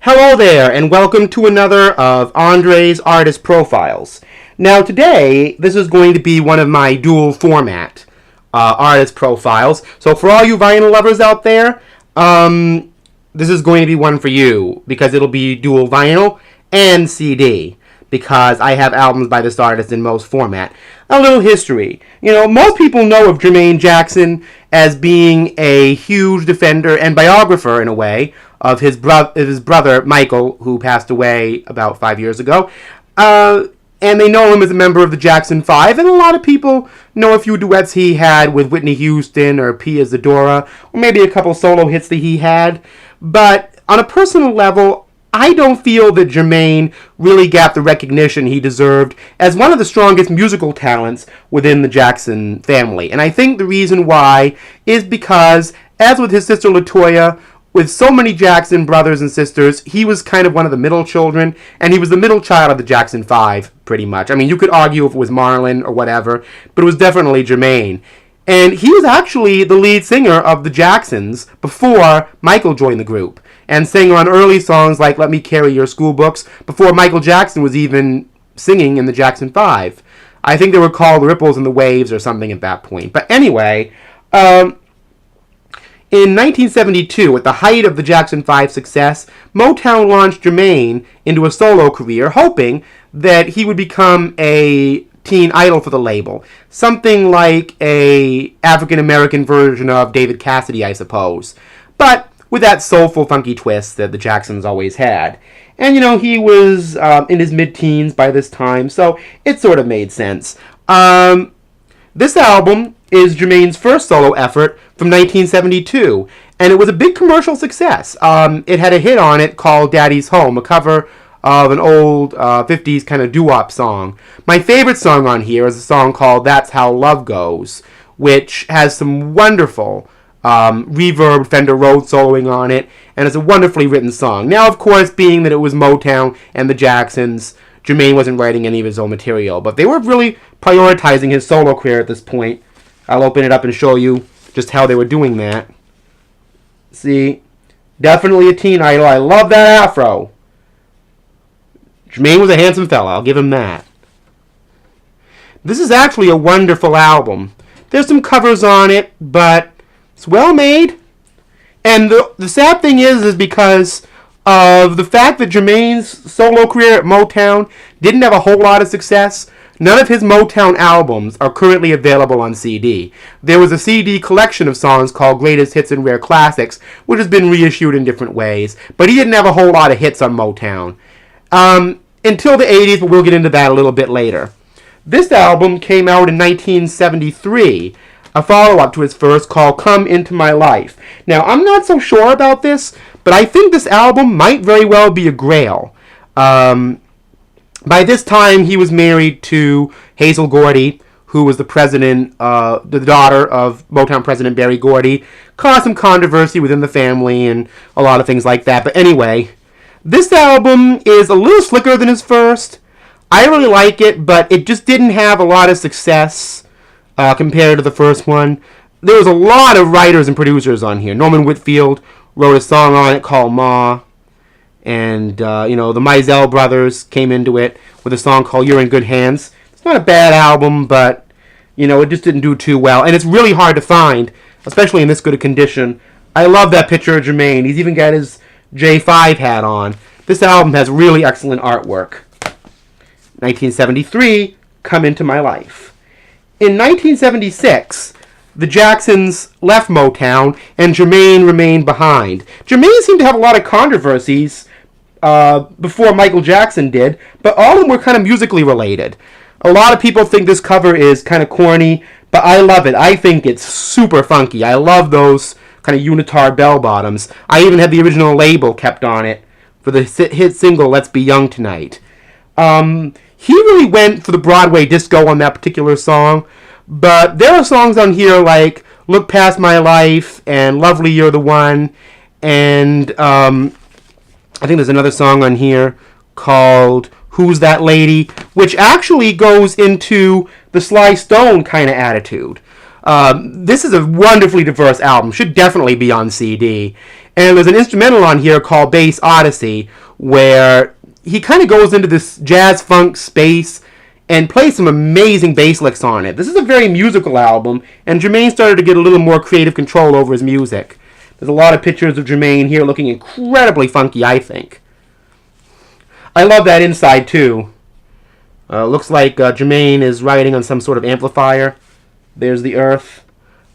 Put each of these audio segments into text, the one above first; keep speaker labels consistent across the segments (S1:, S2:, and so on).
S1: Hello there, and welcome to another of Andre's Artist Profiles. Now today, this is going to be one of my dual format artist profiles. So for all you vinyl lovers out there, this is going to be one for you, because it'll be dual vinyl and CD, because I have albums by this artist in most format. A little history. You know, most people know of Jermaine Jackson as being a huge defender and biographer, in a way, of his brother, Michael, who passed away about 5 years ago. And they know him as a member of the Jackson 5, and a lot of people know a few duets he had with Whitney Houston or Pia Zadora, or maybe a couple solo hits that he had. But on a personal level, I don't feel that Jermaine really got the recognition he deserved as one of the strongest musical talents within the Jackson family. And I think the reason why is because, as with his sister LaToya, with so many Jackson brothers and sisters, he was kind of one of the middle children, and he was the middle child of the Jackson 5, pretty much. I mean, you could argue if it was Marlon or whatever, but it was definitely Jermaine. And he was actually the lead singer of the Jacksons before Michael joined the group, and sang on early songs like Let Me Carry Your School Books before Michael Jackson was even singing in the Jackson 5. I think they were called Ripples and the Waves or something at that point. But anyway, in 1972, at the height of the Jackson 5 success, Motown launched Jermaine into a solo career, hoping that he would become a teen idol for the label. Something like a African-American version of David Cassidy, I suppose. But with that soulful, funky twist that the Jacksons always had. And, you know, he was in his mid-teens by this time, so it sort of made sense. This album is Jermaine's first solo effort from 1972, and it was a big commercial success. It had a hit on it called Daddy's Home, a cover of an old 50s kind of doo-wop song. My favorite song on here is a song called That's How Love Goes, which has some wonderful reverb Fender Rhodes soloing on it, and it's a wonderfully written song. Now, of course, being that it was Motown and the Jacksons, Jermaine wasn't writing any of his own material, but they were really prioritizing his solo career at this point. I'll open it up and show you just how they were doing that. See, definitely a teen idol. I love that afro. Jermaine was a handsome fella, I'll give him that. This is actually a wonderful album. There's some covers on it, but it's well made. And the sad thing is because of the fact that Jermaine's solo career at Motown didn't have a whole lot of success, none of his Motown albums are currently available on CD. There was a CD collection of songs called Greatest Hits and Rare Classics, which has been reissued in different ways, but he didn't have a whole lot of hits on Motown. Until the 80s, but we'll get into that a little bit later. This album came out in 1973, a follow-up to his first called Come Into My Life. Now, I'm not so sure about this, but I think this album might very well be a grail. By this time, he was married to Hazel Gordy, who was the president, the daughter of Motown president Berry Gordy. Caused some controversy within the family and a lot of things like that. But anyway, this album is a little slicker than his first. I really like it, but it just didn't have a lot of success compared to the first one. There was a lot of writers and producers on here. Norman Whitfield wrote a song on it called Ma. And, you know, the Mizell brothers came into it with a song called You're in Good Hands. It's not a bad album, but, you know, it just didn't do too well. And it's really hard to find, especially in this good a condition. I love that picture of Jermaine. He's even got his J5 hat on. This album has really excellent artwork. 1973, Come Into My Life. In 1976, the Jacksons left Motown, and Jermaine remained behind. Jermaine seemed to have a lot of controversies before Michael Jackson did, but all of them were kind of musically related. A lot of people think this cover is kind of corny, but I love it. I think it's super funky. I love those kind of unitard bell bottoms. I even had the original label kept on it for the hit single Let's Be Young Tonight. He really went for the Broadway disco on that particular song, but there are songs on here like Look Past My Life and Lovely You're the One, and I think there's another song on here called Who's That Lady, which actually goes into the Sly Stone kind of attitude. This is a wonderfully diverse album. Should definitely be on CD. And there's an instrumental on here called Bass Odyssey, where he kind of goes into this jazz funk space and plays some amazing bass licks on it. This is a very musical album, and Jermaine started to get a little more creative control over his music. There's a lot of pictures of Jermaine here looking incredibly funky, I think. I love that inside, too. Looks like Jermaine is riding on some sort of amplifier. There's the earth.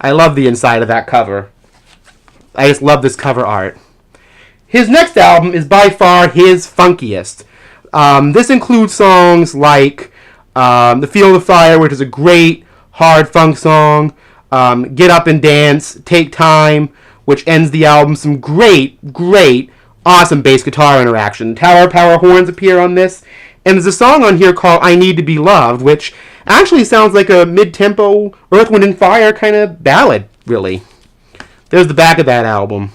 S1: I love the inside of that cover. I just love this cover art. His next album is by far his funkiest. This includes songs like The Field of Fire, which is a great hard funk song. Get Up and Dance, Take Time, which ends the album. Some great, awesome bass guitar interaction. Tower power horns appear on this. And there's a song on here called I Need to Be Loved, which actually sounds like a mid-tempo Earth, Wind & Fire kind of ballad, really. There's the back of that album.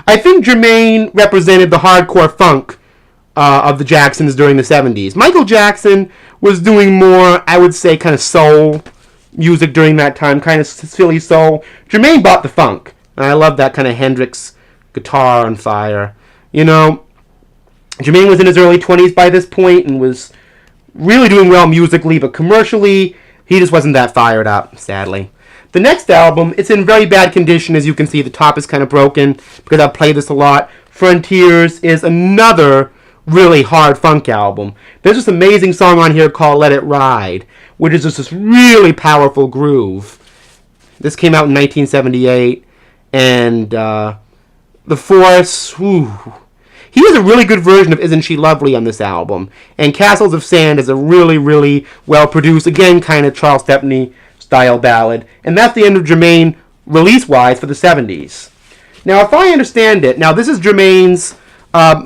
S1: I think Jermaine represented the hardcore funk of the Jacksons during the 70s. Michael Jackson was doing more, I would say, kind of soul music during that time, kind of silly soul. Jermaine bought the funk, and I love that kind of Hendrix guitar on fire. You know, Jermaine was in his early 20s by this point and was really doing well musically, but commercially, he just wasn't that fired up, sadly. The next album, it's in very bad condition, as you can see. The top is kind of broken because I've played this a lot. Frontiers is another really hard funk album. There's this amazing song on here called Let It Ride, which is just this really powerful groove. This came out in 1978, and The Force, he has a really good version of Isn't She Lovely on this album. And Castles of Sand is a really well-produced, again, kind of Charles Stepney style ballad. And that's the end of Jermaine release-wise for the 70s. Now, if I understand it, now this is Jermaine's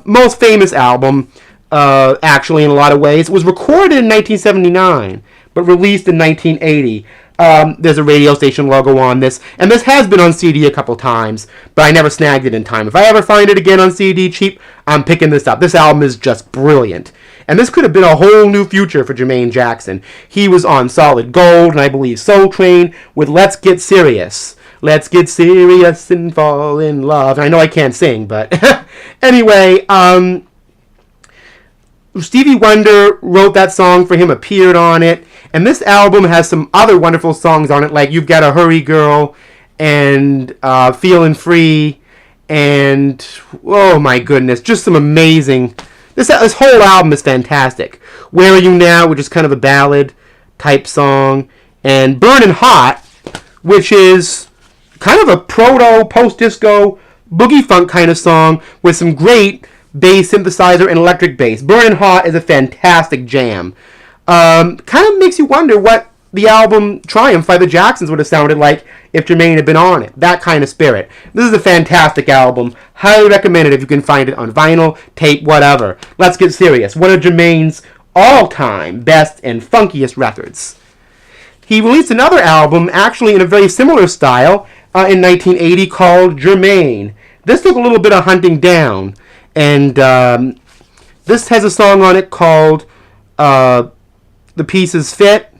S1: most famous album, actually, in a lot of ways. It was recorded in 1979, but released in 1980. There's a radio station logo on this, and this has been on CD a couple times, but I never snagged it in time. If I ever find it again on CD cheap, I'm picking this up. This album is just brilliant. And this could have been a whole new future for Jermaine Jackson. He was on Solid Gold, and I believe Soul Train, with Let's Get Serious. Let's get serious and fall in love. I know I can't sing, but anyway, Stevie Wonder wrote that song for him, appeared on it, and this album has some other wonderful songs on it, like You've Got a Hurry Girl, and Feeling Free, and oh my goodness, just some amazing... This whole album is fantastic. Where Are You Now, which is kind of a ballad type song, and Burnin' Hot, which is kind of a proto post-disco boogie funk kind of song with some great bass synthesizer and electric bass. Burnin' Hot is a fantastic jam. Kind of makes you wonder what the album Triumph by the Jacksons would have sounded like if Jermaine had been on it. That kind of spirit. This is a fantastic album. Highly recommend it if you can find it on vinyl, tape, whatever. Let's Get Serious. One of Jermaine's all-time best and funkiest records. He released another album, actually in a very similar style, in 1980 called Jermaine. This took a little bit of hunting down, and this has a song on it called The Pieces Fit,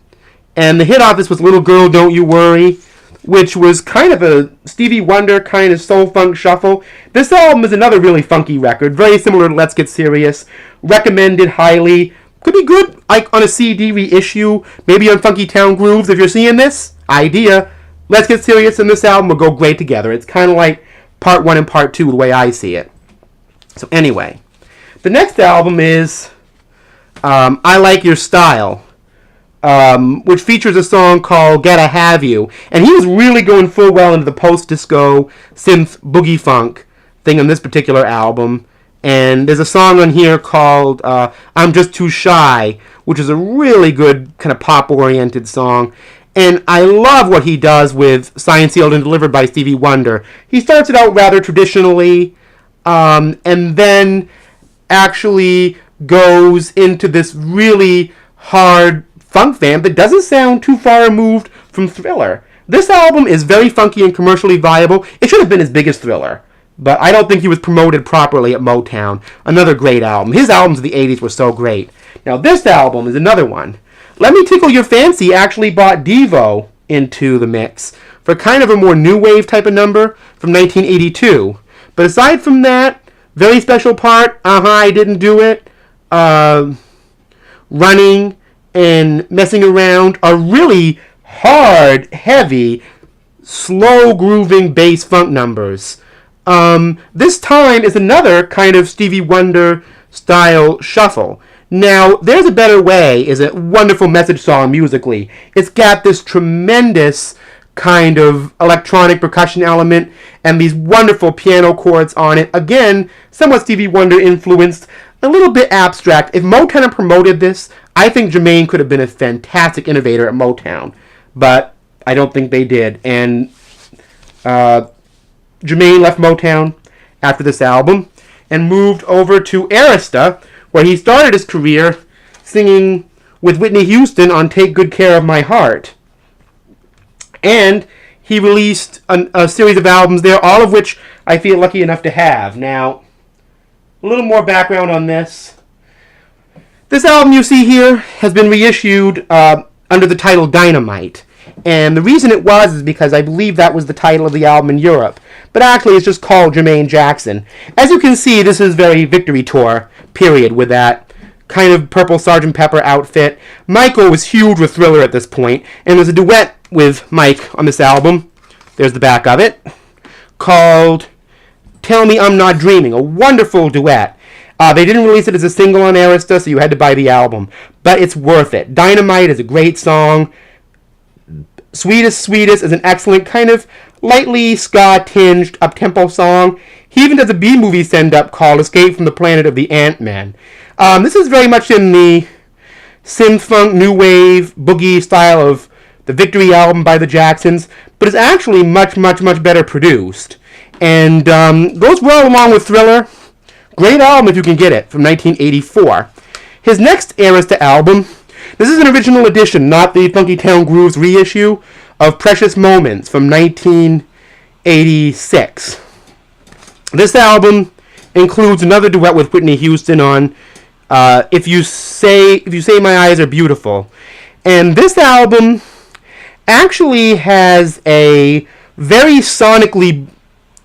S1: and the hit off this was Little Girl Don't You Worry, which was kind of a Stevie Wonder kind of soul funk shuffle. This album is another really funky record, very similar to Let's Get Serious. Recommended highly. Could be good like on a CD reissue, maybe on Funky Town Grooves. If you're seeing this, idea. Let's Get Serious and this album will go great together. It's kind of like part 1 and part 2 the way I see it. So anyway, the next album is I Like Your Style, which features a song called Gotta Have You. And he was really going full well into the post-disco synth boogie funk thing on this particular album. And there's a song on here called I'm Just Too Shy, which is a really good kind of pop-oriented song. And I love what he does with Signed, Sealed, and Delivered by Stevie Wonder. He starts it out rather traditionally, and then actually goes into this really hard funk vamp that doesn't sound too far removed from Thriller. This album is very funky and commercially viable. It should have been his biggest Thriller, but I don't think he was promoted properly at Motown. Another great album. His albums of the 80s were so great. Now this album is another one. Let Me Tickle Your Fancy actually brought Devo into the mix for kind of a more new wave type of number from 1982. But aside from that, very special part, I didn't do it, running and messing around are really hard, heavy, slow grooving bass funk numbers. This time is another kind of Stevie Wonder style shuffle. Now, There's a Better Way is a wonderful message song musically. It's got this tremendous kind of electronic percussion element and these wonderful piano chords on it. Again, somewhat Stevie Wonder influenced, a little bit abstract. If Motown had promoted this, I think Jermaine could have been a fantastic innovator at Motown. But I don't think they did. And Jermaine left Motown after this album and moved over to Arista, where he started his career singing with Whitney Houston on Take Good Care of My Heart. And he released a series of albums there, all of which I feel lucky enough to have. Now, a little more background on this. This album you see here has been reissued under the title Dynamite. And the reason it was is because I believe that was the title of the album in Europe. But actually, it's just called Jermaine Jackson. As you can see, this is very Victory Tour, period, with that kind of purple Sgt. Pepper outfit. Michael was huge with Thriller at this point, and there's a duet with Mike on this album. There's the back of it, called Tell Me I'm Not Dreaming, a wonderful duet. They didn't release it as a single on Arista, so you had to buy the album. But it's worth it. Dynamite is a great song. Sweetest Sweetest is an excellent kind of lightly ska-tinged up-tempo song. He even does a B-movie send-up called Escape from the Planet of the Ant-Man. This is very much in the synth-funk, new wave, boogie style of the Victory album by the Jacksons, but it's actually much, much, much better produced. And goes well along with Thriller. Great album if you can get it, from 1984. His next Arista album, this is an original edition, not the Funky Town Grooves reissue, of Precious Moments from 1986. This album includes another duet with Whitney Houston on If You Say My Eyes Are Beautiful. And this album actually has a very sonically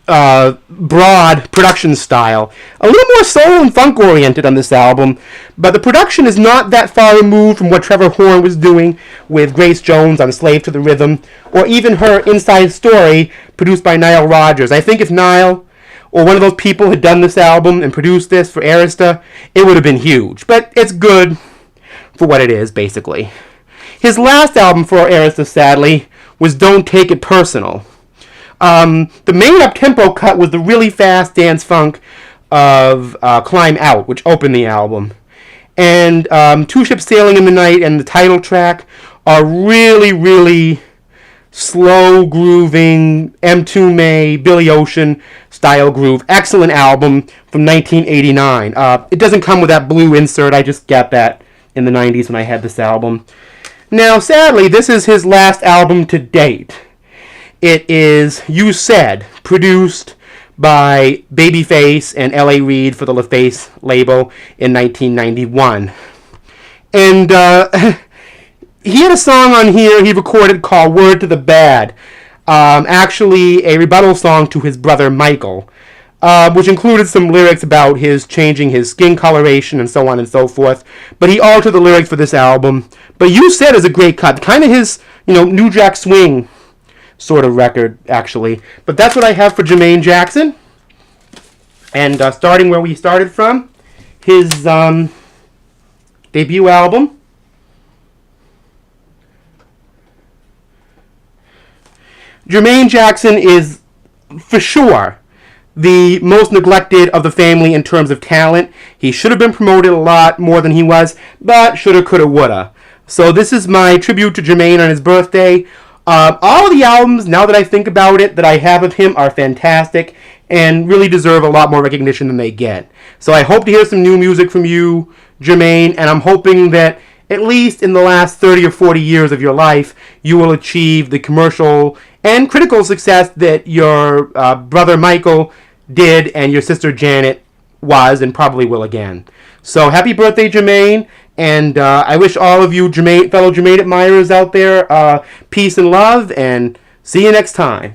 S1: broad production style. A little more soul and funk oriented on this album, but the production is not that far removed from what Trevor Horn was doing with Grace Jones on Slave to the Rhythm, or even her Inside Story produced by Nile Rodgers. I think if Nile or one of those people had done this album and produced this for Arista, it would have been huge. But it's good for what it is, basically. His last album for Arista, sadly, was Don't Take It Personal. The main up-tempo cut was the really fast dance funk of Climb Out, which opened the album. And Two Ships Sailing in the Night and the title track are really, really slow grooving M2 May, Billy Ocean style groove. Excellent album from 1989. It doesn't come with that blue insert. I just got that in the 90s when I had this album. Now, sadly, this is his last album to date. It is You Said, produced by Babyface and L.A. Reid for the LaFace label in 1991. And he had a song on here he recorded called Word to the Bad, actually a rebuttal song to his brother Michael, which included some lyrics about his changing his skin coloration and so on and so forth. But he altered the lyrics for this album. But You Said is a great cut, kind of his, New Jack Swing sort of record, actually. But that's what I have for Jermaine Jackson. And starting where we started from, his debut album. Jermaine Jackson is, for sure, the most neglected of the family in terms of talent. He should have been promoted a lot more than he was, but shoulda, coulda, woulda. So this is my tribute to Jermaine on his birthday. All of the albums, now that I think about it, that I have of him are fantastic and really deserve a lot more recognition than they get. So I hope to hear some new music from you, Jermaine, and I'm hoping that at least in the last 30 or 40 years of your life, you will achieve the commercial and critical success that your brother Michael did and your sister Janet was and probably will again. So happy birthday, Jermaine. And I wish all of you fellow Jermaine admirers out there peace and love, and see you next time.